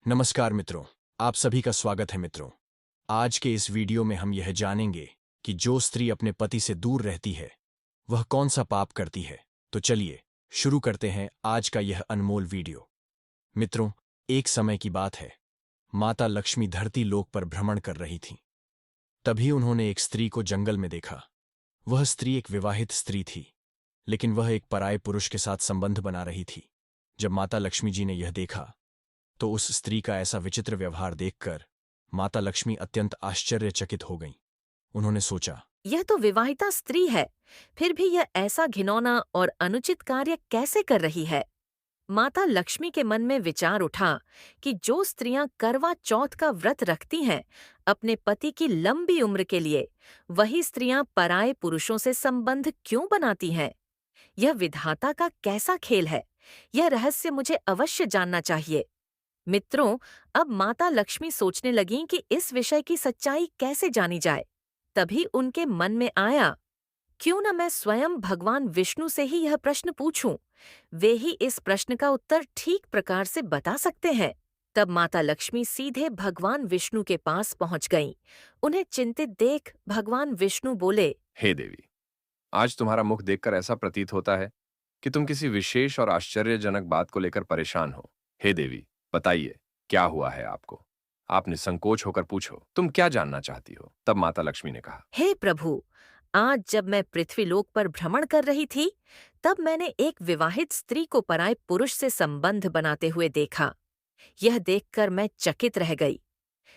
नमस्कार मित्रों, आप सभी का स्वागत है मित्रों। आज के इस वीडियो में हम यह जानेंगे कि जो स्त्री अपने पति से दूर रहती है वह कौन सा पाप करती है। तो चलिए शुरू करते हैं आज का यह अनमोल वीडियो। मित्रों, एक समय की बात है, माता लक्ष्मी धरती लोक पर भ्रमण कर रही थीं। तभी उन्होंने एक स्त्री को जंगल में देखा। वह स्त्री एक विवाहित स्त्री थी, लेकिन वह एक पराये पुरुष के साथ संबंध बना रही थी। जब माता लक्ष्मी जी ने यह देखा तो उस स्त्री का ऐसा विचित्र व्यवहार देखकर माता लक्ष्मी अत्यंत आश्चर्यचकित हो गईं। उन्होंने सोचा, यह तो विवाहिता स्त्री है, फिर भी यह ऐसा घिनौना और अनुचित कार्य कैसे कर रही है। माता लक्ष्मी के मन में विचार उठा कि जो स्त्रियां करवा चौथ का व्रत रखती हैं अपने पति की लंबी उम्र के लिए, वही स्त्रियां पराये पुरुषों से संबंध क्यों बनाती हैं। यह विधाता का कैसा खेल है, यह रहस्य मुझे अवश्य जानना चाहिए। मित्रों, अब माता लक्ष्मी सोचने लगीं कि इस विषय की सच्चाई कैसे जानी जाए। तभी उनके मन में आया, क्यों न मैं स्वयं भगवान विष्णु से ही यह प्रश्न पूछूं। वे ही इस प्रश्न का उत्तर ठीक प्रकार से बता सकते हैं। तब माता लक्ष्मी सीधे भगवान विष्णु के पास पहुंच गईं। उन्हें चिंतित देख भगवान विष्णु बोले, हे देवी, आज तुम्हारा मुख देखकर ऐसा प्रतीत होता है कि तुम किसी विशेष और आश्चर्यजनक बात को लेकर परेशान हो। हे देवी, बताइए, क्या हुआ है आपको? आप निसंकोच होकर पूछो, तुम क्या जानना चाहती हो? तब माता लक्ष्मी ने कहा, हे प्रभु, आज जब मैं पृथ्वीलोक पर भ्रमण कर रही थी, तब मैंने एक विवाहित स्त्री को पराये पुरुष से संबंध बनाते हुए देखा। यह देखकर मैं चकित रह गई।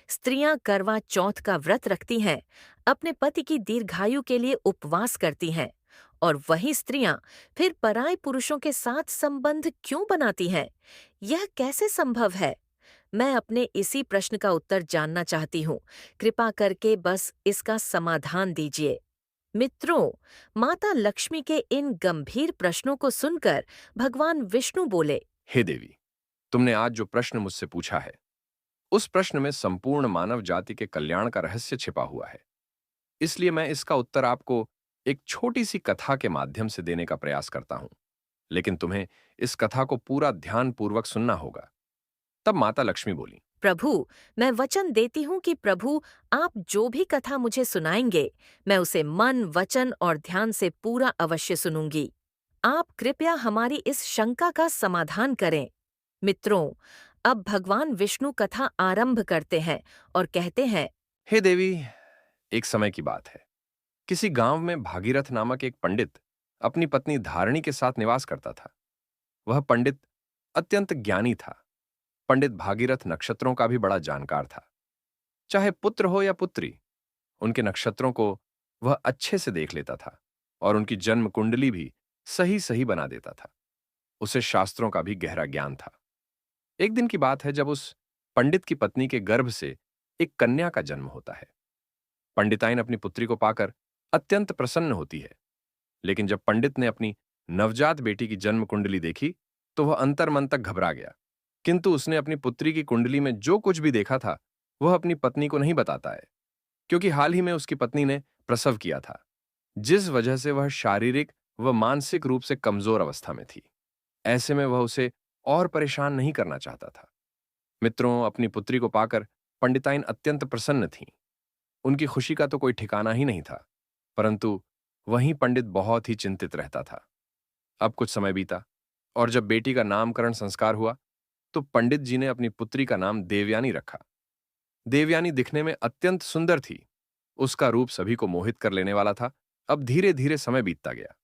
स्त्रियां करवा चौथ का व्रत रखती हैं, अपने पति की दीर्घायु के लिए उपवास करती हैं, और वही स्त्रियां फिर पराये पुरुषों के साथ संबंध क्यों बनाती हैं? यह कैसे संभव है? मैं अपने इसी प्रश्न का उत्तर जानना चाहती हूँ। कृपा करके बस इसका समाधान दीजिए। मित्रों, माता लक्ष्मी के इन गंभीर प्रश्नों को सुनकर भगवान विष्णु बोले, हे देवी, तुमने आज जो प्रश्न मुझसे पूछा है, उस प्रश्न में संपूर्ण मानव जाति के कल्याण का रहस्य छिपा हुआ है। इसलिए मैं इसका उत्तर आपको एक छोटी सी कथा के माध्यम से देने का प्रयास करता हूं, लेकिन तुम्हें इस कथा को पूरा ध्यानपूर्वक सुनना होगा। तब माता लक्ष्मी बोली, प्रभु, मैं वचन देती हूँ कि प्रभु, आप जो भी कथा मुझे सुनाएंगे, मैं उसे मन, वचन और ध्यान से पूरा अवश्य सुनूंगी। आप कृपया हमारी इस शंका का समाधान करें। मित्रों, अब भगवान विष्णु कथा आरंभ करते हैं और कहते हैं, हे देवी, एक समय की बात है। किसी गांव में भागीरथ नामक एक पंडित अपनी पत्नी धारिणी के साथ निवास करता था। वह पंडित अत्यंत ज्ञानी था। पंडित भागीरथ नक्षत्रों का भी बड़ा जानकार था। चाहे पुत्र हो या पुत्री, उनके नक्षत्रों को वह अच्छे से देख लेता था और उनकी जन्म कुंडली भी सही सही बना देता था। उसे शास्त्रों का भी गहरा ज्ञान था। एक दिन की बात है जब उस पंडित की पत्नी के गर्भ से एक कन्या का जन्म होता है। पंडिताइन अपनी पुत्री को पाकर अत्यंत प्रसन्न होती है, लेकिन जब पंडित ने अपनी नवजात बेटी की जन्म कुंडली देखी तो वह अंतर्मन तक घबरा गया। किंतु उसने अपनी पुत्री की कुंडली में जो कुछ भी देखा था वह अपनी पत्नी को नहीं बताता है, क्योंकि हाल ही में उसकी पत्नी ने प्रसव किया था, जिस वजह से वह शारीरिक व मानसिक रूप से कमजोर अवस्था में थी। ऐसे में वह उसे और परेशान नहीं करना चाहता था। मित्रों, अपनी पुत्री को पाकर पंडिताइन अत्यंत प्रसन्न थीं। उनकी खुशी का तो कोई ठिकाना ही नहीं था, परंतु वहीं पंडित बहुत ही चिंतित रहता था। अब कुछ समय बीता और जब बेटी का नामकरण संस्कार हुआ तो पंडित जी ने अपनी पुत्री का नाम देवयानी रखा। देवयानी दिखने में अत्यंत सुंदर थी। उसका रूप सभी को मोहित कर लेने वाला था। अब धीरे धीरे समय बीतता गया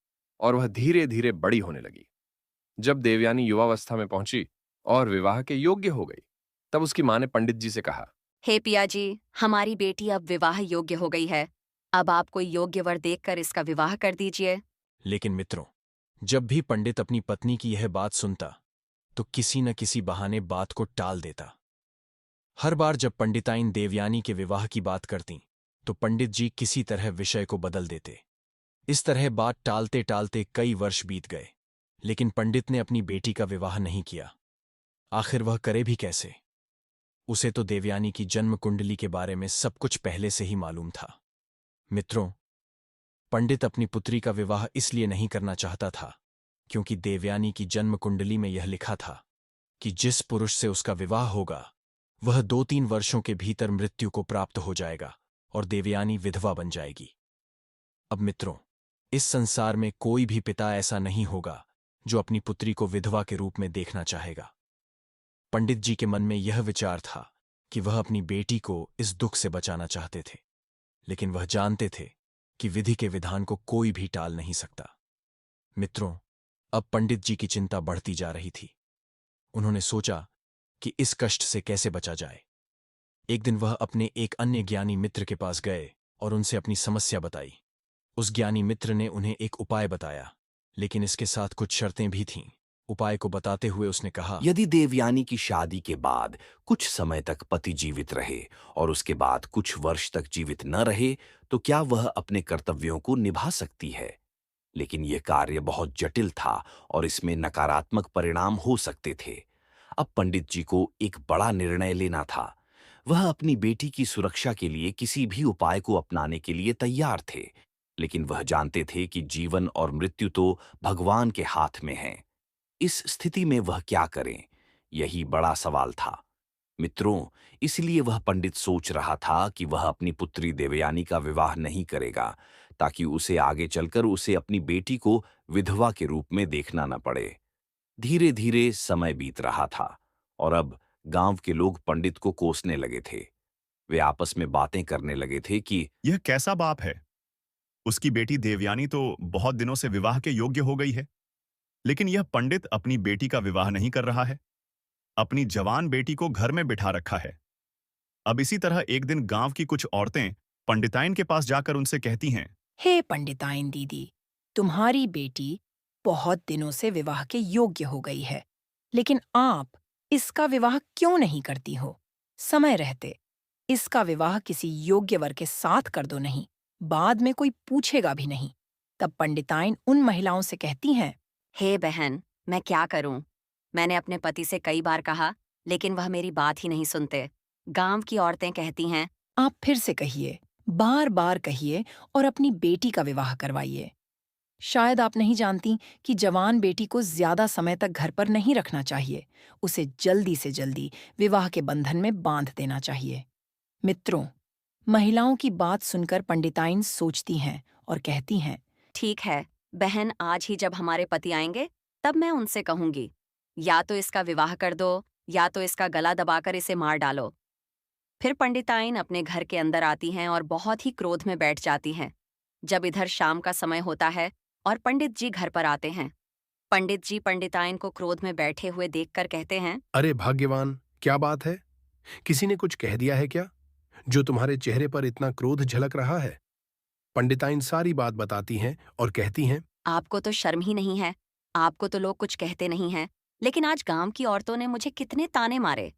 और वह धीरे धीरे बड़ी होने लगी। जब देवयानी युवावस्था में पहुंची और विवाह के योग्य हो गई, तब उसकी मां ने पंडित जी से कहा, हे पिया जी, हमारी बेटी अब विवाह योग्य हो गई है। अब आप कोई योग्य वर देखकर इसका विवाह कर दीजिए। लेकिन मित्रों, जब भी पंडित अपनी पत्नी की यह बात सुनता तो किसी न किसी बहाने बात को टाल देता। हर बार जब पंडिताइन देवयानी के विवाह की बात करतीं तो पंडित जी किसी तरह विषय को बदल देते। इस तरह बात टालते टालते कई वर्ष बीत गए, लेकिन पंडित ने अपनी बेटी का विवाह नहीं किया। आखिर वह करे भी कैसे? उसे तो देवयानी की जन्म कुंडली के बारे में सब कुछ पहले से ही मालूम था। मित्रों, पंडित अपनी पुत्री का विवाह इसलिए नहीं करना चाहता था क्योंकि देवयानी की जन्म कुंडली में यह लिखा था कि जिस पुरुष से उसका विवाह होगा वह 2-3 वर्षों के भीतर मृत्यु को प्राप्त हो जाएगा और देवयानी विधवा बन जाएगी। अब मित्रों, इस संसार में कोई भी पिता ऐसा नहीं होगा जो अपनी पुत्री को विधवा के रूप में देखना चाहेगा। पंडित जी के मन में यह विचार था कि वह अपनी बेटी को इस दुख से बचाना चाहते थे, लेकिन वह जानते थे कि विधि के विधान को कोई भी टाल नहीं सकता। मित्रों, अब पंडित जी की चिंता बढ़ती जा रही थी। उन्होंने सोचा कि इस कष्ट से कैसे बचा जाए। एक दिन वह अपने एक अन्य ज्ञानी मित्र के पास गए और उनसे अपनी समस्या बताई। उस ज्ञानी मित्र ने उन्हें एक उपाय बताया, लेकिन इसके साथ कुछ शर्तें भी थीं। उपाय को बताते हुए उसने कहा, यदि देवयानी की शादी के बाद कुछ समय तक पति जीवित रहे और उसके बाद कुछ वर्ष तक जीवित न रहे, तो क्या वह अपने कर्तव्यों को निभा सकती है? लेकिन यह कार्य बहुत जटिल था और इसमें नकारात्मक परिणाम हो सकते थे। अब पंडित जी को एक बड़ा निर्णय लेना था। वह अपनी बेटी की सुरक्षा के लिए किसी भी उपाय को अपनाने के लिए तैयार थे, लेकिन वह जानते थे कि जीवन और मृत्यु तो भगवान के हाथ में है। इस स्थिति में वह क्या करें, यही बड़ा सवाल था। मित्रों, इसलिए वह पंडित सोच रहा था कि वह अपनी पुत्री देवयानी का विवाह नहीं करेगा, ताकि उसे आगे चलकर उसे अपनी बेटी को विधवा के रूप में देखना न पड़े। धीरे धीरे समय बीत रहा था और अब गांव के लोग पंडित को कोसने लगे थे। वे आपस में बातें करने लगे थे कि यह कैसा बाप है? उसकी बेटी देवयानी तो बहुत दिनों से विवाह के योग्य हो गई है, लेकिन यह पंडित अपनी बेटी का विवाह नहीं कर रहा है। अपनी जवान बेटी को घर में बिठा रखा है। अब इसी तरह एक दिन गांव की कुछ औरतें पंडिताइन के पास जाकर उनसे कहती हैं, हे पंडिताइन दीदी, तुम्हारी बेटी बहुत दिनों से विवाह के योग्य हो गई है, लेकिन आप इसका विवाह क्यों नहीं करती हो? समय रहते इसका विवाह किसी योग्य वर के साथ कर दो, नहीं बाद में कोई पूछेगा भी नहीं। तब पंडिताइन उन महिलाओं से कहती हैं, हे बहन, मैं क्या करूं? मैंने अपने पति से कई बार कहा, लेकिन वह मेरी बात ही नहीं सुनते। गांव की औरतें कहती हैं, आप फिर से कहिए, बार बार कहिए और अपनी बेटी का विवाह करवाइए। शायद आप नहीं जानती कि जवान बेटी को ज्यादा समय तक घर पर नहीं रखना चाहिए। उसे जल्दी से जल्दी विवाह के बंधन में बांध देना चाहिए। मित्रों, महिलाओं की बात सुनकर पंडिताइन सोचती हैं और कहती हैं, ठीक है बहन, आज ही जब हमारे पति आएंगे तब मैं उनसे कहूंगी, या तो इसका विवाह कर दो या तो इसका गला दबाकर इसे मार डालो। फिर पंडिताइन अपने घर के अंदर आती हैं और बहुत ही क्रोध में बैठ जाती हैं। जब इधर शाम का समय होता है और पंडित जी घर पर आते हैं, पंडित जी पंडिताइन को क्रोध में बैठे हुए देखकर कहते हैं, अरे भाग्यवान, क्या बात है? किसी ने कुछ कह दिया है क्या, जो तुम्हारे चेहरे पर इतना क्रोध झलक रहा है? पंडिताइन सारी बात बताती हैं और कहती हैं, आपको तो शर्म ही नहीं है। आपको तो लोग कुछ कहते नहीं हैं, लेकिन आज गांव की औरतों ने मुझे कितने ताने मारे।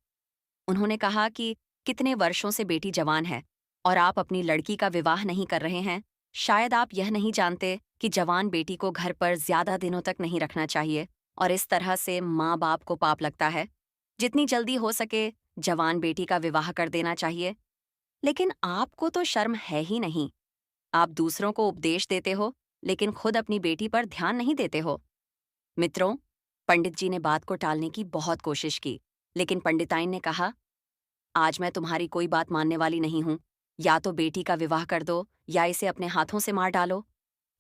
उन्होंने कहा कि कितने वर्षों से बेटी जवान है और आप अपनी लड़की का विवाह नहीं कर रहे हैं। शायद आप यह नहीं जानते कि जवान बेटी को घर पर ज्यादा दिनों तक नहीं रखना चाहिए और इस तरह से माँ बाप को पाप लगता है। जितनी जल्दी हो सके जवान बेटी का विवाह कर देना चाहिए। लेकिन आपको तो शर्म है ही नहीं। आप दूसरों को उपदेश देते हो, लेकिन खुद अपनी बेटी पर ध्यान नहीं देते हो। मित्रों, पंडित जी ने बात को टालने की बहुत कोशिश की, लेकिन पंडिताइन ने कहा, आज मैं तुम्हारी कोई बात मानने वाली नहीं हूं। या तो बेटी का विवाह कर दो या इसे अपने हाथों से मार डालो।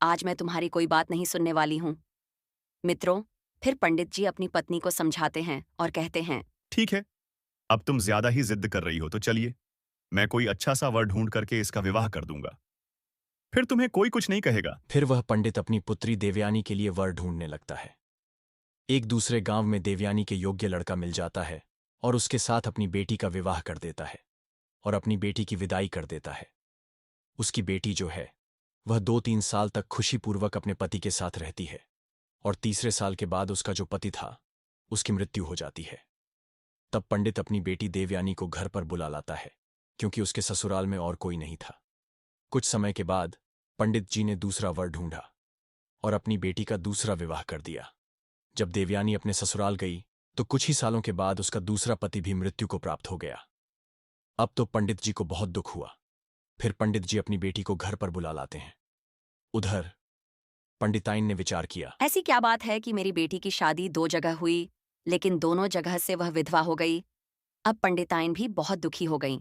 आज मैं तुम्हारी कोई बात नहीं सुनने वाली हूं। मित्रों, फिर पंडित जी अपनी पत्नी को समझाते हैं और कहते हैं, ठीक है, अब तुम ज्यादा ही जिद कर रही हो तो चलिए, मैं कोई अच्छा सा वर ढूंढ करके इसका विवाह कर दूंगा, फिर तुम्हें कोई कुछ नहीं कहेगा। फिर वह पंडित अपनी पुत्री देवयानी के लिए वर ढूंढने लगता है। एक दूसरे गांव में देवयानी के योग्य लड़का मिल जाता है और उसके साथ अपनी बेटी का विवाह कर देता है और अपनी बेटी की विदाई कर देता है। उसकी बेटी जो है वह 2-3 साल तक खुशीपूर्वक अपने पति के साथ रहती है और तीसरे साल के बाद उसका जो पति था उसकी मृत्यु हो जाती है। तब पंडित अपनी बेटी देवयानी को घर पर बुला लाता है, क्योंकि उसके ससुराल में और कोई नहीं था। कुछ समय के बाद पंडित जी ने दूसरा वर ढूंढा और अपनी बेटी का दूसरा विवाह कर दिया। जब देवयानी अपने ससुराल गई तो कुछ ही सालों के बाद उसका दूसरा पति भी मृत्यु को प्राप्त हो गया। अब तो पंडित जी को बहुत दुख हुआ। फिर पंडित जी अपनी बेटी को घर पर बुला लाते हैं। उधर पंडिताइन ने विचार किया, ऐसी क्या बात है कि मेरी बेटी की शादी 2 जगह हुई, लेकिन दोनों जगह से वह विधवा हो गई। अब पंडिताइन भी बहुत दुखी हो गईं।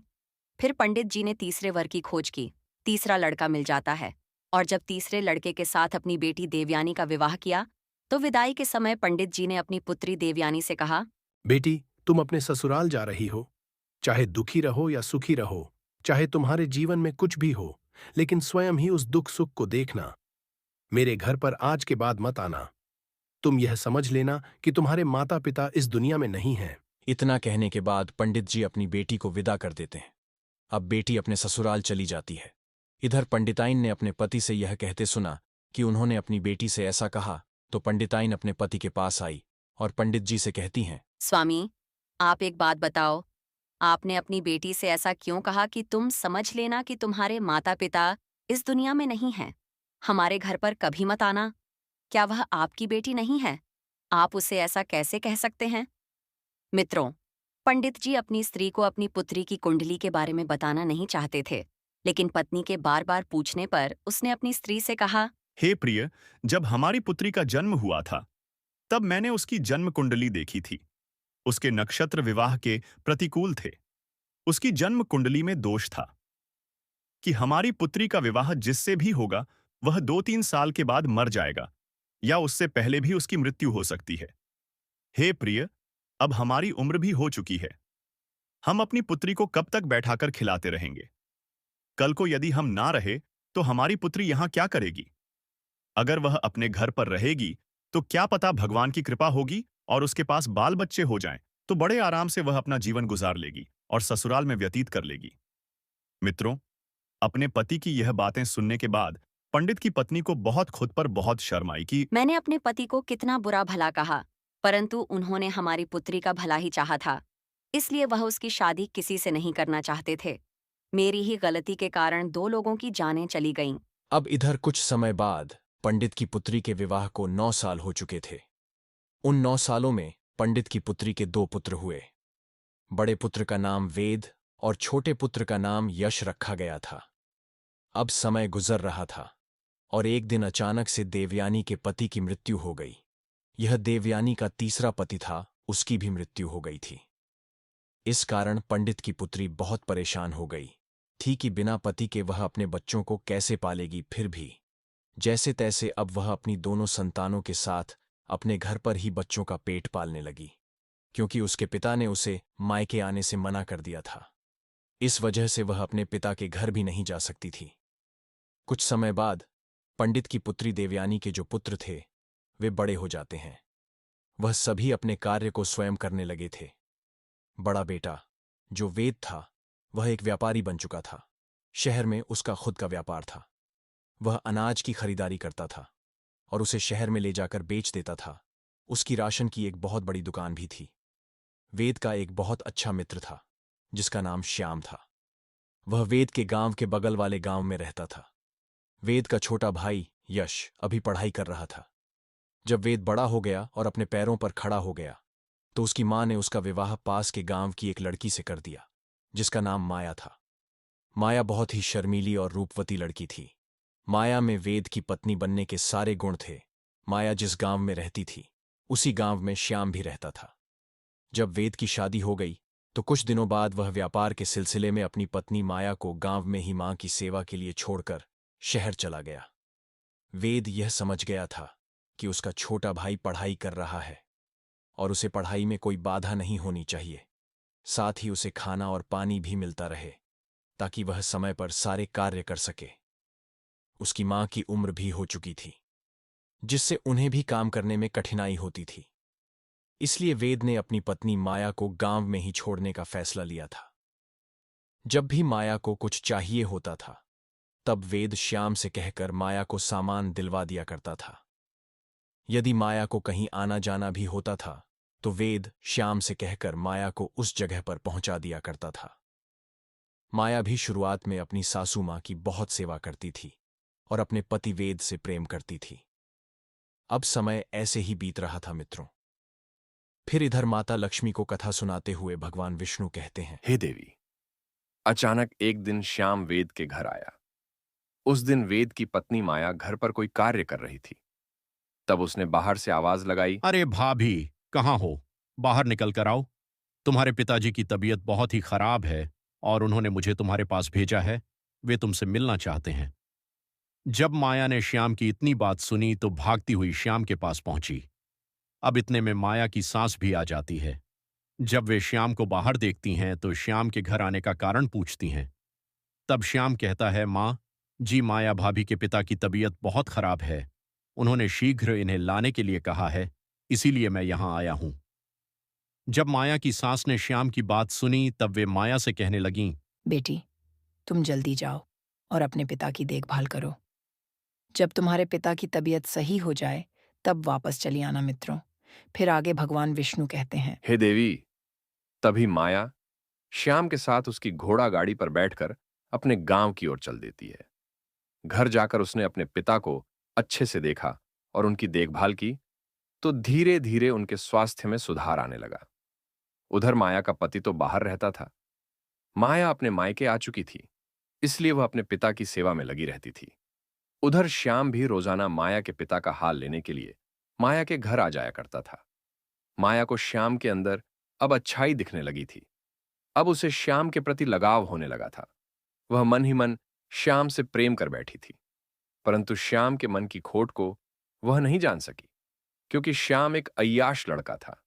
फिर पंडित जी ने तीसरे वर की खोज की। तीसरा लड़का मिल जाता है और जब तीसरे लड़के के साथ अपनी बेटी देवयानी का विवाह किया तो विदाई के समय पंडित जी ने अपनी पुत्री देवयानी से कहा, बेटी, तुम अपने ससुराल जा रही हो। चाहे दुखी रहो या सुखी रहो, चाहे तुम्हारे जीवन में कुछ भी हो, लेकिन स्वयं ही उस दुख सुख को देखना। मेरे घर पर आज के बाद मत आना। तुम यह समझ लेना कि तुम्हारे माता पिता इस दुनिया में नहीं हैं। इतना कहने के बाद पंडित जी अपनी बेटी को विदा कर देते हैं। अब बेटी अपने ससुराल चली जाती है। इधर पंडिताइन ने अपने पति से यह कहते सुना कि उन्होंने अपनी बेटी से ऐसा कहा, तो पंडिताइन अपने पति के पास आई और पंडित जी से कहती हैं, स्वामी, आप एक बात बताओ, आपने अपनी बेटी से ऐसा क्यों कहा कि तुम समझ लेना कि तुम्हारे माता पिता इस दुनिया में नहीं हैं? हमारे घर पर कभी मत आना। क्या वह आपकी बेटी नहीं है? आप उसे ऐसा कैसे कह सकते हैं? मित्रों, पंडित जी अपनी स्त्री को अपनी पुत्री की कुंडली के बारे में बताना नहीं चाहते थे, लेकिन पत्नी के बार बार पूछने पर उसने अपनी स्त्री से कहा, हे प्रिय, जब हमारी पुत्री का जन्म हुआ था तब मैंने उसकी जन्म कुंडली देखी थी। उसके नक्षत्र विवाह के प्रतिकूल थे। उसकी जन्म कुंडली में दोष था कि हमारी पुत्री का विवाह जिससे भी होगा वह 2-3 साल के बाद मर जाएगा या उससे पहले भी उसकी मृत्यु हो सकती है। हे प्रिय, अब हमारी उम्र भी हो चुकी है। हम अपनी पुत्री को कब तक बैठाकर खिलाते रहेंगे? कल को यदि हम ना रहे तो हमारी पुत्री यहां क्या करेगी? अगर वह अपने घर पर रहेगी तो क्या पता भगवान की कृपा होगी और उसके पास बाल बच्चे हो जाएं, तो बड़े आराम से वह अपना जीवन गुजार लेगी और ससुराल में व्यतीत कर लेगी। मित्रों, अपने पति की यह बातें सुनने के बाद पंडित की पत्नी को खुद पर बहुत शर्म आई कि मैंने अपने पति को कितना बुरा भला कहा, परंतु उन्होंने हमारी पुत्री का भला ही चाहा था, इसलिए वह उसकी शादी किसी से नहीं करना चाहते थे। मेरी ही गलती के कारण 2 लोगों की जानें चली गईं। अब इधर कुछ समय बाद पंडित की पुत्री के विवाह को 9 साल हो चुके थे। उन 9 सालों में पंडित की पुत्री के 2 पुत्र हुए। बड़े पुत्र का नाम वेद और छोटे पुत्र का नाम यश रखा गया था। अब समय गुजर रहा था और एक दिन अचानक से देवयानी के पति की मृत्यु हो गई। यह देवयानी का तीसरा पति था, उसकी भी मृत्यु हो गई थी। इस कारण पंडित की पुत्री बहुत परेशान हो गई थी कि बिना पति के वह अपने बच्चों को कैसे पालेगी। फिर भी जैसे तैसे अब वह अपनी दोनों संतानों के साथ अपने घर पर ही बच्चों का पेट पालने लगी, क्योंकि उसके पिता ने उसे मायके आने से मना कर दिया था। इस वजह से वह अपने पिता के घर भी नहीं जा सकती थी। कुछ समय बाद पंडित की पुत्री देवयानी के जो पुत्र थे वे बड़े हो जाते हैं। वह सभी अपने कार्य को स्वयं करने लगे थे। बड़ा बेटा जो वेद था वह एक व्यापारी बन चुका था। शहर में उसका खुद का व्यापार था। वह अनाज की खरीदारी करता था और उसे शहर में ले जाकर बेच देता था। उसकी राशन की एक बहुत बड़ी दुकान भी थी। वेद का एक बहुत अच्छा मित्र था जिसका नाम श्याम था। वह वेद के गांव के बगल वाले गांव में रहता था। वेद का छोटा भाई यश अभी पढ़ाई कर रहा था। जब वेद बड़ा हो गया और अपने पैरों पर खड़ा हो गया तो उसकी मां ने उसका विवाह पास के गांव की एक लड़की से कर दिया जिसका नाम माया था। माया बहुत ही शर्मीली और रूपवती लड़की थी। माया में वेद की पत्नी बनने के सारे गुण थे। माया जिस गांव में रहती थी उसी गांव में श्याम भी रहता था। जब वेद की शादी हो गई तो कुछ दिनों बाद वह व्यापार के सिलसिले में अपनी पत्नी माया को गांव में ही मां की सेवा के लिए छोड़कर शहर चला गया। वेद यह समझ गया था कि उसका छोटा भाई पढ़ाई कर रहा है और उसे पढ़ाई में कोई बाधा नहीं होनी चाहिए। साथ ही उसे खाना और पानी भी मिलता रहे ताकि वह समय पर सारे कार्य कर सके। उसकी मां की उम्र भी हो चुकी थी जिससे उन्हें भी काम करने में कठिनाई होती थी। इसलिए वेद ने अपनी पत्नी माया को गांव में ही छोड़ने का फैसला लिया था। जब भी माया को कुछ चाहिए होता था तब वेद श्याम से कहकर माया को सामान दिलवा दिया करता था। यदि माया को कहीं आना जाना भी होता था तो वेद श्याम से कहकर माया को उस जगह पर पहुंचा दिया करता था। माया भी शुरुआत में अपनी सासू मां की बहुत सेवा करती थी और अपने पति वेद से प्रेम करती थी। अब समय ऐसे ही बीत रहा था मित्रों। फिर इधर माता लक्ष्मी को कथा सुनाते हुए भगवान विष्णु कहते हैं, हे देवी, अचानक एक दिन श्याम वेद के घर आया। उस दिन वेद की पत्नी माया घर पर कोई कार्य कर रही थी। तब उसने बाहर से आवाज लगाई, अरे भाभी, कहाँ हो? बाहर निकल कर आओ। तुम्हारे पिताजी की तबीयत बहुत ही खराब है और उन्होंने मुझे तुम्हारे पास भेजा है। वे तुमसे मिलना चाहते हैं। जब माया ने श्याम की इतनी बात सुनी तो भागती हुई श्याम के पास पहुंची। अब इतने में माया की सांस भी आ जाती है। जब वे श्याम को बाहर देखती हैं तो श्याम के घर आने का कारण पूछती हैं। तब श्याम कहता है, माँ जी, माया भाभी के पिता की तबीयत बहुत खराब है। उन्होंने शीघ्र इन्हें लाने के लिए कहा है, इसीलिए मैं यहां आया हूं। जब माया की सास ने श्याम की बात सुनी तब वे माया से कहने लगीं, बेटी, तुम जल्दी जाओ और अपने पिता की देखभाल करो। जब तुम्हारे पिता की तबीयत सही हो जाए तब वापस चली आना मित्रों। फिर आगे भगवान विष्णु कहते हैं, हे देवी। तभी माया श्याम के साथ उसकी घोड़ा गाड़ी पर बैठकर अपने गांव की ओर चल देती है। घर जाकर उसने अपने पिता को अच्छे से देखा और उनकी देखभाल की तो धीरे धीरे उनके स्वास्थ्य में सुधार आने लगा। उधर माया का पति तो बाहर रहता था। माया अपने मायके आ चुकी थी, इसलिए वह अपने पिता की सेवा में लगी रहती थी। उधर श्याम भी रोजाना माया के पिता का हाल लेने के लिए माया के घर आ जाया करता था। माया को श्याम के अंदर अब अच्छाई दिखने लगी थी। अब उसे श्याम के प्रति लगाव होने लगा था। वह मन ही मन श्याम से प्रेम कर बैठी थी, परंतु श्याम के मन की खोट को वह नहीं जान सकी, क्योंकि श्याम एक अय्याश लड़का था।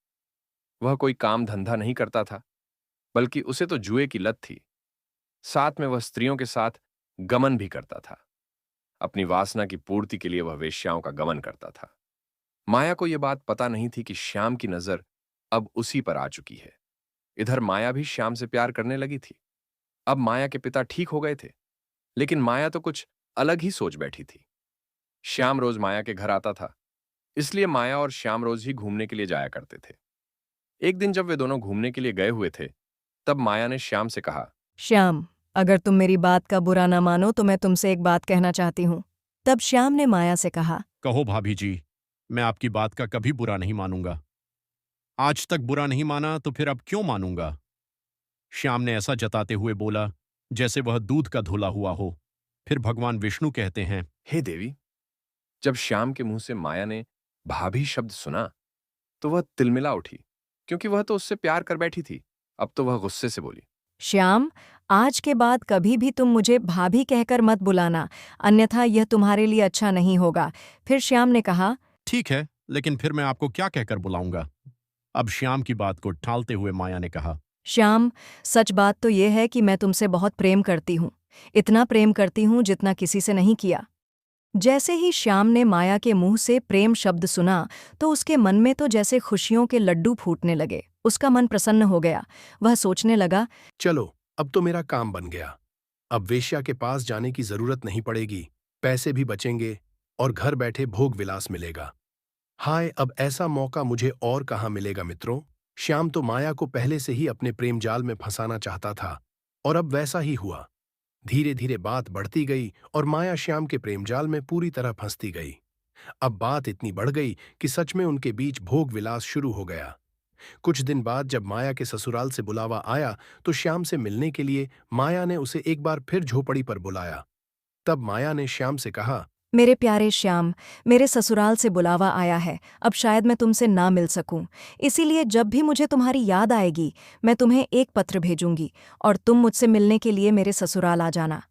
वह कोई काम धंधा नहीं करता था, बल्कि उसे तो जुए की लत थी। साथ में वह स्त्रियों के साथ गमन भी करता था। अपनी वासना की पूर्ति के लिए वह वेश्याओं का गमन करता था। माया को यह बात पता नहीं थी कि श्याम की नजर अब उसी पर आ चुकी है। इधर माया भी श्याम से प्यार करने लगी थी। अब माया के पिता ठीक हो गए थे, लेकिन माया तो कुछ अलग ही सोच बैठी थी। श्याम रोज माया के घर आता था, इसलिए माया और श्याम रोज ही घूमने के लिए जाया करते थे। एक दिन जब वे दोनों घूमने के लिए गए हुए थे, तब माया ने श्याम से कहा, श्याम, अगर तुम मेरी बात का बुरा ना मानो तो मैं तुमसे एक बात कहना चाहती हूँ। तब श्याम ने माया से कहा, कहो भाभी जी, मैं आपकी बात का कभी बुरा नहीं मानूंगा। आज तक बुरा नहीं माना तो फिर अब क्यों मानूंगा? श्याम ने ऐसा जताते हुए बोला जैसे वह दूध का धुला हुआ हो। फिर भगवान विष्णु कहते हैं, हे देवी। जब श्याम के मुंह से माया ने भाभी शब्द सुना तो वह तिलमिला उठी, क्योंकि वह तो उससे प्यार कर बैठी थी। अब तो वह गुस्से से बोली, श्याम, आज के बाद कभी भी तुम मुझे भाभी कहकर मत बुलाना, अन्यथा यह तुम्हारे लिए अच्छा नहीं होगा। फिर श्याम ने कहा, ठीक है, लेकिन फिर मैं आपको क्या कहकर बुलाऊंगा? अब श्याम की बात को टालते हुए माया ने कहा, श्याम, सच बात तो यह है कि मैं तुमसे बहुत प्रेम करती हूँ। इतना प्रेम करती हूँ जितना किसी से नहीं किया। जैसे ही श्याम ने माया के मुंह से प्रेम शब्द सुना तो उसके मन में तो जैसे खुशियों के लड्डू फूटने लगे। उसका मन प्रसन्न हो गया। वह सोचने लगा, चलो, अब तो मेरा काम बन गया। अब वेश्या के पास जाने की जरूरत नहीं पड़ेगी, पैसे भी बचेंगे और घर बैठे भोग विलास मिलेगा। हाय, अब ऐसा मौका मुझे और कहाँ मिलेगा मित्रों। श्याम तो माया को पहले से ही अपने प्रेम जाल में फंसाना चाहता था और अब वैसा ही हुआ। धीरे धीरे बात बढ़ती गई और माया श्याम के प्रेम जाल में पूरी तरह फंसती गई। अब बात इतनी बढ़ गई कि सच में उनके बीच भोग विलास शुरू हो गया। कुछ दिन बाद जब माया के ससुराल से बुलावा आया तो श्याम से मिलने के लिए माया ने उसे एक बार फिर झोपड़ी पर बुलाया। तब माया ने श्याम से कहा, मेरे प्यारे श्याम, मेरे ससुराल से बुलावा आया है। अब शायद मैं तुमसे ना मिल सकूं, इसीलिए जब भी मुझे तुम्हारी याद आएगी मैं तुम्हें एक पत्र भेजूंगी और तुम मुझसे मिलने के लिए मेरे ससुराल आ जाना।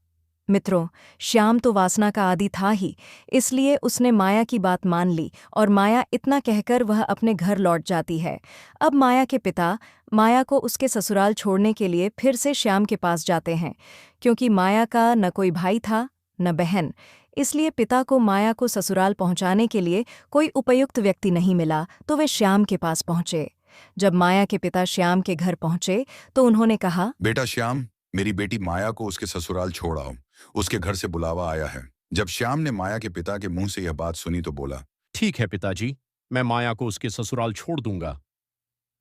मित्रों, श्याम तो वासना का आदि था ही, इसलिए उसने माया की बात मान ली और माया इतना कहकर वह अपने घर लौट जाती है। अब माया के पिता माया को उसके ससुराल छोड़ने के लिए फिर से श्याम के पास जाते हैं। क्योंकि माया का न कोई भाई था न बहन, इसलिए पिता को माया को ससुराल पहुंचाने के लिए कोई उपयुक्त व्यक्ति नहीं मिला, तो वे श्याम के पास पहुंचे। जब माया के पिता श्याम के घर पहुंचे तो उन्होंने कहा, बेटा श्याम, मेरी बेटी माया को उसके ससुराल छोड़ आओ, उसके घर से बुलावा आया है। जब श्याम ने माया के पिता के मुंह से यह बात सुनी तो बोला, ठीक है पिताजी, मैं माया को उसके ससुराल छोड़ दूंगा।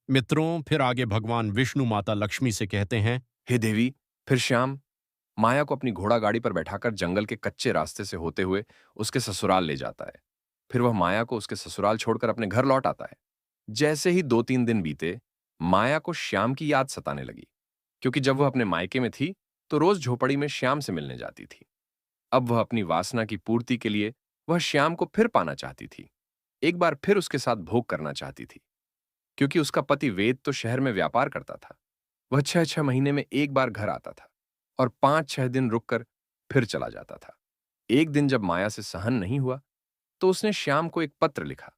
मित्रों, फिर आगे भगवान विष्णु माता लक्ष्मी से कहते हैं, हे देवी। फिर श्याम माया को अपनी घोड़ा गाड़ी पर बैठाकर जंगल के कच्चे रास्ते से होते हुए उसके ससुराल ले जाता है। फिर वह माया को उसके ससुराल छोड़कर अपने घर लौट आता है। जैसे ही 2-3 दिन बीते, माया को श्याम की याद सताने लगी, क्योंकि जब वह अपने मायके में थी तो रोज झोपड़ी में श्याम से मिलने जाती थी। अब वह अपनी वासना की पूर्ति के लिए वह श्याम को फिर पाना चाहती थी, एक बार फिर उसके साथ भोग करना चाहती थी। क्योंकि उसका पति वेद तो शहर में व्यापार करता था। वह 6-6 महीने में एक बार घर आता था और 5-6 दिन रुककर फिर चला जाता था। एक दिन जब माया से सहन नहीं हुआ तो उसने श्याम को एक पत्र लिखा।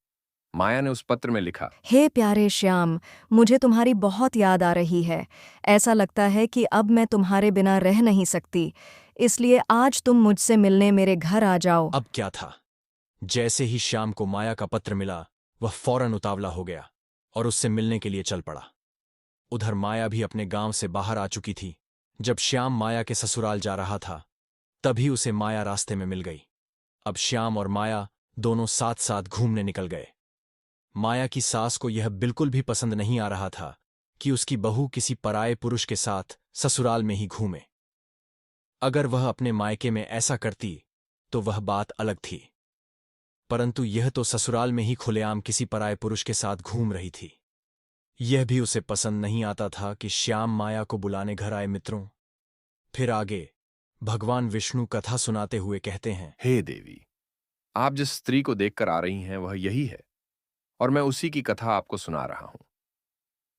माया ने उस पत्र में लिखा, हे प्यारे श्याम, मुझे तुम्हारी बहुत याद आ रही है। ऐसा लगता है कि अब मैं तुम्हारे बिना रह नहीं सकती, इसलिए आज तुम मुझसे मिलने मेरे घर आ जाओ। अब क्या था, जैसे ही श्याम को माया का पत्र मिला वह फौरन उतावला हो गया और उससे मिलने के लिए चल पड़ा। उधर माया भी अपने गांव से बाहर आ चुकी थी। जब श्याम माया के ससुराल जा रहा था तभी उसे माया रास्ते में मिल गई। अब श्याम और माया दोनों साथ साथ घूमने निकल गए। माया की सास को यह बिल्कुल भी पसंद नहीं आ रहा था कि उसकी बहू किसी पराये पुरुष के साथ ससुराल में ही घूमे। अगर वह अपने मायके में ऐसा करती तो वह बात अलग थी, परंतु यह तो ससुराल में ही खुलेआम किसी पराये पुरुष के साथ घूम रही थी। यह भी उसे पसंद नहीं आता था कि श्याम माया को बुलाने घर आए। मित्रों, फिर आगे भगवान विष्णु कथा सुनाते हुए कहते हैं, हे देवी, आप जिस स्त्री को देखकर आ रही हैं वह यही है और मैं उसी की कथा आपको सुना रहा हूं।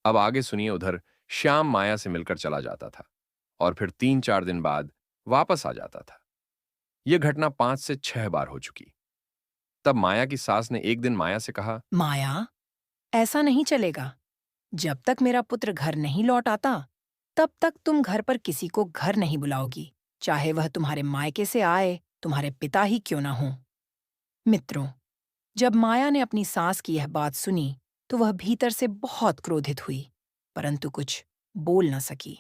अब आगे सुनिए। उधर श्याम माया से मिलकर चला जाता था और फिर 3-4 दिन बाद वापस आ जाता था। यह घटना 5 से 6 बार हो चुकी। तब माया की सास ने एक दिन माया से कहा, माया, ऐसा नहीं चलेगा। जब तक मेरा पुत्र घर नहीं लौट आता तब तक तुम घर पर किसी को घर नहीं बुलाओगी, चाहे वह तुम्हारे मायके से आए, तुम्हारे पिता ही क्यों न हो। मित्रों, जब माया ने अपनी सास की यह बात सुनी तो वह भीतर से बहुत क्रोधित हुई, परंतु कुछ बोल न सकी।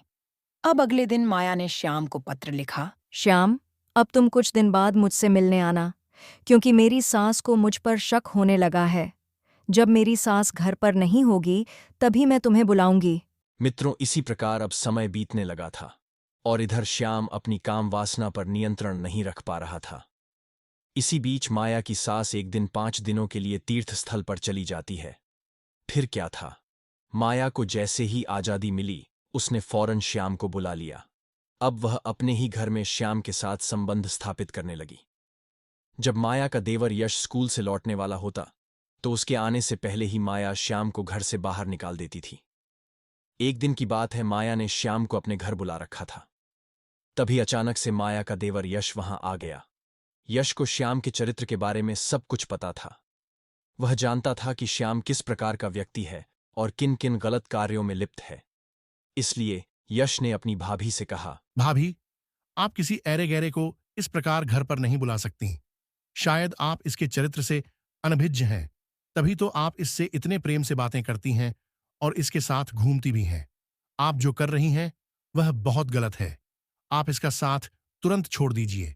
अब अगले दिन माया ने श्याम को पत्र लिखा, श्याम, अब तुम कुछ दिन बाद मुझसे मिलने आना, क्योंकि मेरी सास को मुझ पर शक होने लगा है। जब मेरी सास घर पर नहीं होगी तभी मैं तुम्हें बुलाऊंगी। मित्रों, इसी प्रकार अब समय बीतने लगा था और इधर श्याम अपनी काम वासना पर नियंत्रण नहीं रख पा रहा था। इसी बीच माया की सास एक दिन 5 दिनों के लिए तीर्थ स्थल पर चली जाती है। फिर क्या था, माया को जैसे ही आजादी मिली उसने फौरन श्याम को बुला लिया। अब वह अपने ही घर में श्याम के साथ संबंध स्थापित करने लगी। जब माया का देवर यश स्कूल से लौटने वाला होता तो उसके आने से पहले ही माया श्याम को घर से बाहर निकाल देती थी। एक दिन की बात है, माया ने श्याम को अपने घर बुला रखा था। तभी अचानक से माया का देवर यश वहां आ गया। यश को श्याम के चरित्र के बारे में सब कुछ पता था। वह जानता था कि श्याम किस प्रकार का व्यक्ति है और किन किन गलत कार्यों में लिप्त है। इसलिए यश ने अपनी भाभी से कहा, भाभी, आप किसी ऐरे गैरे को इस प्रकार घर पर नहीं बुला सकती। शायद आप इसके चरित्र से अनभिज्ञ हैं, तभी तो आप इससे इतने प्रेम से बातें करती हैं और इसके साथ घूमती भी हैं। आप जो कर रही हैं वह बहुत गलत है। आप इसका साथ तुरंत छोड़ दीजिए,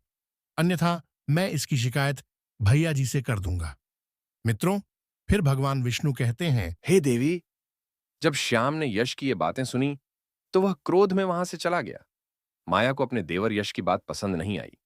अन्यथा मैं इसकी शिकायत भैया जी से कर दूंगा। मित्रों, फिर भगवान विष्णु कहते हैं, हे देवी, जब श्याम ने यश की ये बातें सुनी तो वह क्रोध में वहां से चला गया। माया को अपने देवर यश की बात पसंद नहीं आई।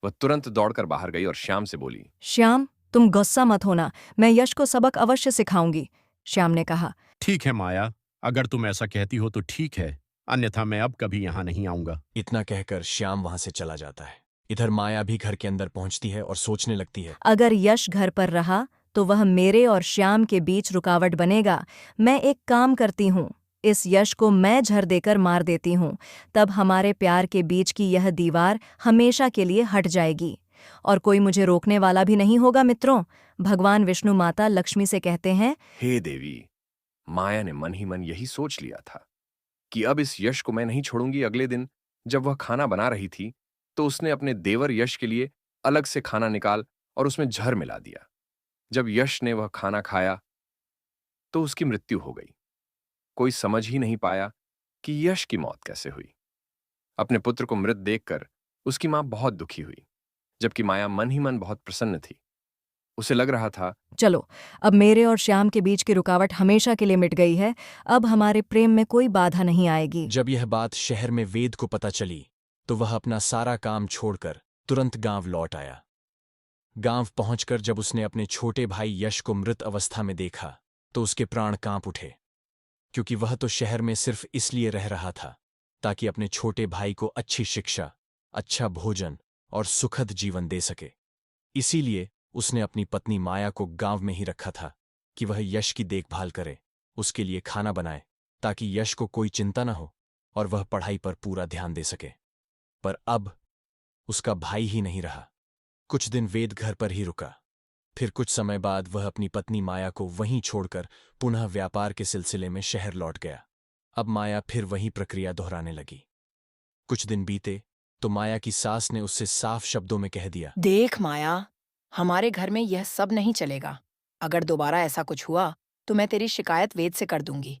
वह तुरंत दौड़कर बाहर गई और श्याम से बोली, श्याम, तुम गुस्सा मत होना, मैं यश को सबक अवश्य सिखाऊंगी। श्याम ने कहा, ठीक है माया, अगर तुम ऐसा कहती हो तो ठीक है, अन्यथा मैं अब कभी यहाँ नहीं आऊंगा। इतना कहकर श्याम वहां से चला जाता है। इधर माया भी घर के अंदर पहुंचती है और सोचने लगती है, अगर यश घर पर रहा तो वह मेरे और श्याम के बीच रुकावट बनेगा। मैं एक काम करती हूँ, इस यश को मैं झर देकर मार देती हूँ, तब हमारे प्यार के बीच की यह दीवार हमेशा के लिए हट जाएगी और कोई मुझे रोकने वाला भी नहीं होगा। मित्रों, भगवान विष्णु माता लक्ष्मी से कहते हैं, हे देवी, माया ने मन ही मन यही सोच लिया था कि अब इस यश को मैं नहीं छोड़ूंगी। अगले दिन जब वह खाना बना रही थी तो उसने अपने देवर यश के लिए अलग से खाना निकाल और उसमें जहर मिला दिया। जब यश ने वह खाना खाया तो उसकी मृत्यु हो गई। कोई समझ ही नहीं पाया कि यश की मौत कैसे हुई। अपने पुत्र को मृत देखकर उसकी मां बहुत दुखी हुई, जबकि माया मन ही मन बहुत प्रसन्न थी। उसे लग रहा था, चलो, अब मेरे और श्याम के बीच की रुकावट हमेशा के लिए मिट गई है। अब हमारे प्रेम में कोई बाधा नहीं आएगी। जब यह बात शहर में वेद को पता चली तो वह अपना सारा काम छोड़कर तुरंत गांव लौट आया। गांव पहुंचकर जब उसने अपने छोटे भाई यश को मृत अवस्था में देखा तो उसके प्राण कांप उठे, क्योंकि वह तो शहर में सिर्फ इसलिए रह रहा था ताकि अपने छोटे भाई को अच्छी शिक्षा, अच्छा भोजन और सुखद जीवन दे सके। इसीलिए उसने अपनी पत्नी माया को गांव में ही रखा था कि वह यश की देखभाल करे उसके लिए खाना बनाए ताकि यश को कोई चिंता न हो और वह पढ़ाई पर पूरा ध्यान दे सके। पर अब उसका भाई ही नहीं रहा। कुछ दिन वेद घर पर ही रुका। फिर कुछ समय बाद वह अपनी पत्नी माया को वहीं छोड़कर पुनः व्यापार के सिलसिले में शहर लौट गया। अब माया फिर वही प्रक्रिया दोहराने लगी। कुछ दिन बीते तो माया की सास ने उससे साफ शब्दों में कह दिया, देख माया, हमारे घर में यह सब नहीं चलेगा। अगर दोबारा ऐसा कुछ हुआ तो मैं तेरी शिकायत वेद से कर दूंगी।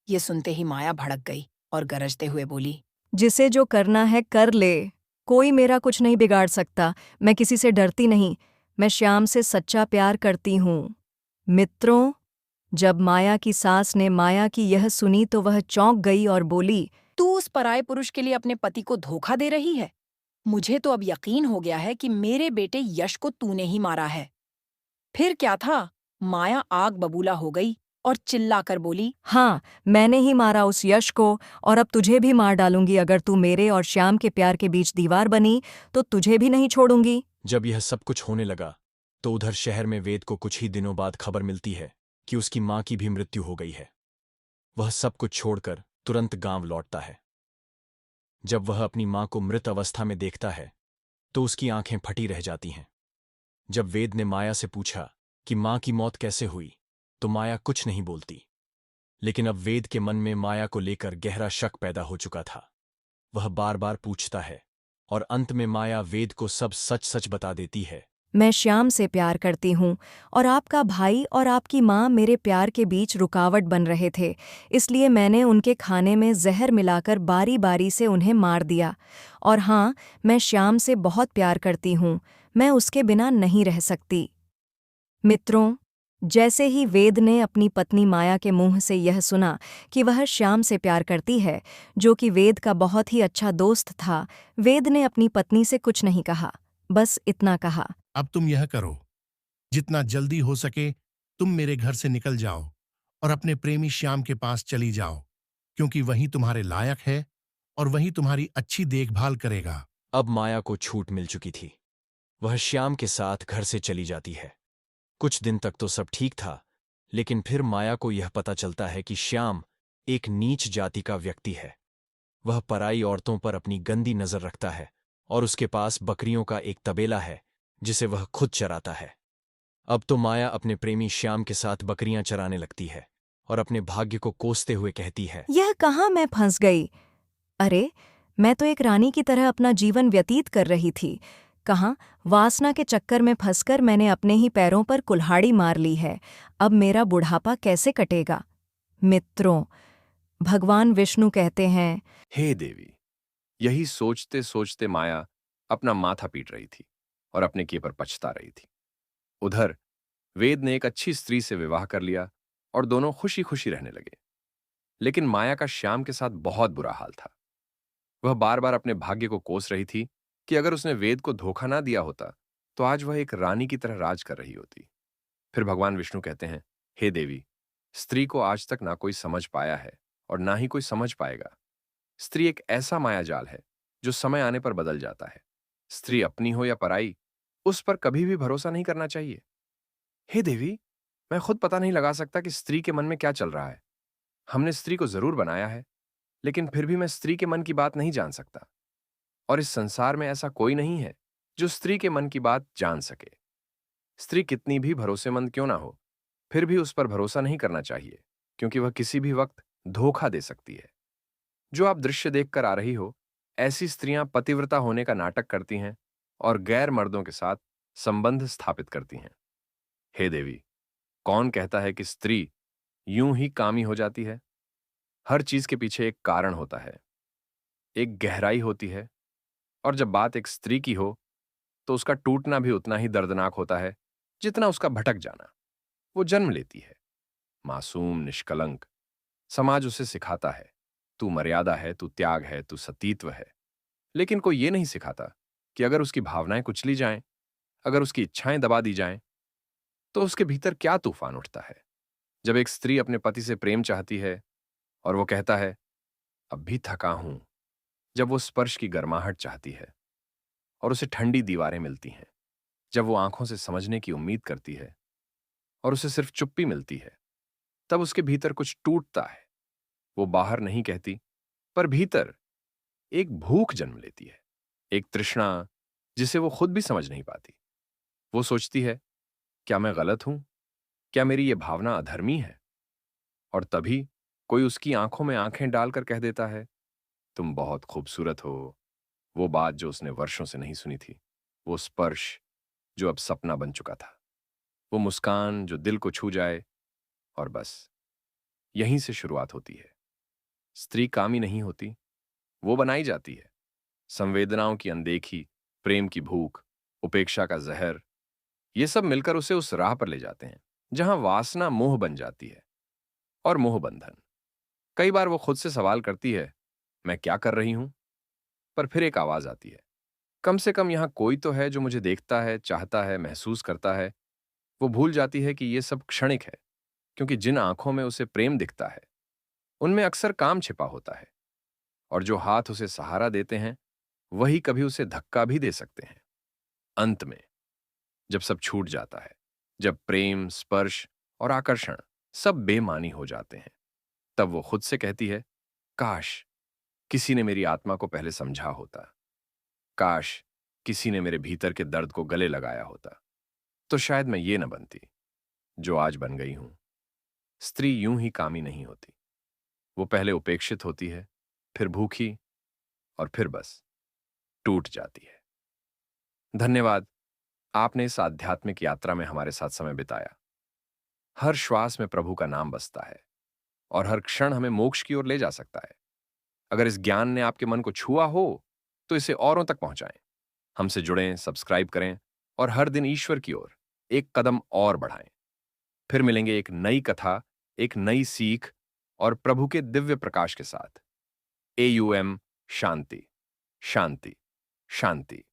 ये सुनते ही माया भड़क गई और गरजते हुए बोली, जिसे जो करना है कर ले, कोई मेरा कुछ नहीं बिगाड़ सकता। मैं किसी से डरती नहीं, मैं श्याम से सच्चा प्यार करती हूँ। मित्रों, जब माया की सास ने माया की यह सुनी तो वह चौंक गई और बोली, तू उस पराये पुरुष के लिए अपने पति को धोखा दे रही है? मुझे तो अब यकीन हो गया है कि मेरे बेटे यश को तूने ही मारा है। फिर क्या था? माया आग बबूला हो गई और चिल्लाकर बोली, हाँ, मैंने ही मारा उस यश को और अब तुझे भी मार डालूंगी। अगर तू मेरे और श्याम के प्यार के बीच दीवार बनी तो तुझे भी नहीं छोड़ूंगी। जब यह सब कुछ होने लगा तो उधर शहर में वेद को कुछ ही दिनों बाद खबर मिलती है कि उसकी मां की भी मृत्यु हो गई है। वह सब कुछ छोड़कर तुरंत गांव लौटता है। जब वह अपनी मां को मृत अवस्था में देखता है तो उसकी आंखें फटी रह जाती हैं। जब वेद ने माया से पूछा कि मां की मौत कैसे हुई तो माया कुछ नहीं बोलती। लेकिन अब वेद के मन में माया को लेकर गहरा शक पैदा हो चुका था। वह बार बार पूछता है और अंत में माया वेद को सब सच सच बता देती है। मैं श्याम से प्यार करती हूँ और आपका भाई और आपकी माँ मेरे प्यार के बीच रुकावट बन रहे थे, इसलिए मैंने उनके खाने में जहर मिलाकर बारी बारी से उन्हें मार दिया। और हाँ, मैं श्याम से बहुत प्यार करती हूँ, मैं उसके बिना नहीं रह सकती। मित्रों, जैसे ही वेद ने अपनी पत्नी माया के मुंह से यह सुना कि वह श्याम से प्यार करती है, जो कि वेद का बहुत ही अच्छा दोस्त था, वेद ने अपनी पत्नी से कुछ नहीं कहा, बस इतना कहा, अब तुम यह करो, जितना जल्दी हो सके तुम मेरे घर से निकल जाओ और अपने प्रेमी श्याम के पास चली जाओ, क्योंकि वही तुम्हारे लायक है और वही तुम्हारी अच्छी देखभाल करेगा। अब माया को छूट मिल चुकी थी। वह श्याम के साथ घर से चली जाती है। कुछ दिन तक तो सब ठीक था, लेकिन फिर माया को यह पता चलता है कि श्याम एक नीच जाति का व्यक्ति है। वह पराई औरतों पर अपनी गंदी नजर रखता है और उसके पास बकरियों का एक तबेला है जिसे वह खुद चराता है। अब तो माया अपने प्रेमी श्याम के साथ बकरियां चराने लगती है और अपने भाग्य को कोसते हुए कहती है, यह कहाँ मैं फंस गई? अरे, मैं तो एक रानी की तरह अपना जीवन व्यतीत कर रही थी। कहाँ वासना के चक्कर में फंसकर मैंने अपने ही पैरों पर कुल्हाड़ी मार ली है। अब मेरा बुढ़ापा कैसे कटेगा? मित्रों, भगवान विष्णु कहते हैं, हे देवी। यही सोचते सोचते माया अपना माथा पीट रही थी और अपने किए पर पछता रही थी। उधर वेद ने एक अच्छी स्त्री से विवाह कर लिया और दोनों खुशी खुशी रहने लगे। लेकिन माया का श्याम के साथ बहुत बुरा हाल था। वह बार बार अपने भाग्य को कोस रही थी कि अगर उसने वेद को धोखा ना दिया होता तो आज वह एक रानी की तरह राज कर रही होती। फिर भगवान विष्णु कहते हैं, हे देवी, स्त्री को आज तक ना कोई समझ पाया है और ना ही कोई समझ पाएगा। स्त्री एक ऐसा मायाजाल है जो समय आने पर बदल जाता है। स्त्री अपनी हो या पराई, उस पर कभी भी भरोसा नहीं करना चाहिए। हे देवी, मैं खुद पता नहीं लगा सकता कि स्त्री के मन में क्या चल रहा है। हमने स्त्री को जरूर बनाया है, लेकिन फिर भी मैं स्त्री के मन की बात नहीं जान सकता। और इस संसार में ऐसा कोई नहीं है जो स्त्री के मन की बात जान सके। स्त्री कितनी भी भरोसेमंद क्यों ना हो, फिर भी उस पर भरोसा नहीं करना चाहिए, क्योंकि वह किसी भी वक्त धोखा दे सकती है। जो आप दृश्य देखकर आ रही हो, ऐसी स्त्रियां पतिव्रता होने का नाटक करती हैं और गैर मर्दों के साथ संबंध स्थापित करती हैं। हे देवी, कौन कहता है कि स्त्री यूं ही कामी हो जाती है? हर चीज के पीछे एक कारण होता है, एक गहराई होती है, और जब बात एक स्त्री की हो तो उसका टूटना भी उतना ही दर्दनाक होता है जितना उसका भटक जाना। वो जन्म लेती है मासूम, निष्कलंक। समाज उसे सिखाता है, तू मर्यादा है, तू त्याग है, तू सतीत्व है। लेकिन कोई ये नहीं सिखाता कि अगर उसकी भावनाएं कुचली जाएं, अगर उसकी इच्छाएं दबा दी जाएं, तो उसके भीतर क्या तूफान उठता है। जब एक स्त्री अपने पति से प्रेम चाहती है और वो कहता है, अब भी थका हूं, जब वो स्पर्श की गर्माहट चाहती है और उसे ठंडी दीवारें मिलती हैं, जब वो आंखों से समझने की उम्मीद करती है और उसे सिर्फ चुप्पी मिलती है, तब उसके भीतर कुछ टूटता है। वो बाहर नहीं कहती, पर भीतर एक भूख जन्म लेती है, एक तृष्णा जिसे वो खुद भी समझ नहीं पाती। वो सोचती है, क्या मैं गलत हूं? क्या मेरी ये भावना अधर्मी है? और तभी कोई उसकी आंखों में आंखें डालकर कह देता है, तुम बहुत खूबसूरत हो। वो बात जो उसने वर्षों से नहीं सुनी थी, वो स्पर्श जो अब सपना बन चुका था, वो मुस्कान जो दिल को छू जाए, और बस यहीं से शुरुआत होती है। स्त्री कामी नहीं होती, वो बनाई जाती है। संवेदनाओं की अनदेखी, प्रेम की भूख, उपेक्षा का जहर, ये सब मिलकर उसे उस राह पर ले जाते हैं जहां वासना मोह बन जाती है, और मोह बंधन। कई बार वो खुद से सवाल करती है, मैं क्या कर रही हूं? पर फिर एक आवाज आती है, कम से कम यहां कोई तो है जो मुझे देखता है, चाहता है, महसूस करता है। वो भूल जाती है कि ये सब क्षणिक है, क्योंकि जिन आंखों में उसे प्रेम दिखता है, उनमें अक्सर काम छिपा होता है, और जो हाथ उसे सहारा देते हैं, वही कभी उसे धक्का भी दे सकते हैं। अंत में जब सब छूट जाता है, जब प्रेम, स्पर्श और आकर्षण सब बेमानी हो जाते हैं, तब वो खुद से कहती है, काश किसी ने मेरी आत्मा को पहले समझा होता, काश किसी ने मेरे भीतर के दर्द को गले लगाया होता, तो शायद मैं ये न बनती जो आज बन गई हूं। स्त्री यूं ही कामी नहीं होती, वो पहले उपेक्षित होती है, फिर भूखी, और फिर बस टूट जाती है। धन्यवाद, आपने इस आध्यात्मिक यात्रा में हमारे साथ समय बिताया। हर श्वास में प्रभु का नाम बसता है, और हर क्षण हमें मोक्ष की ओर ले जा सकता है। अगर इस ज्ञान ने आपके मन को छुआ हो, तो इसे औरों तक पहुंचाएं। हमसे जुड़ें, सब्सक्राइब करें, और हर दिन ईश्वर की ओर एक कदम और बढ़ाएं। फिर मिलेंगे एक नई कथा, एक नई सीख, और प्रभु के दिव्य प्रकाश के साथ। AUM शांति, शांति, शांति।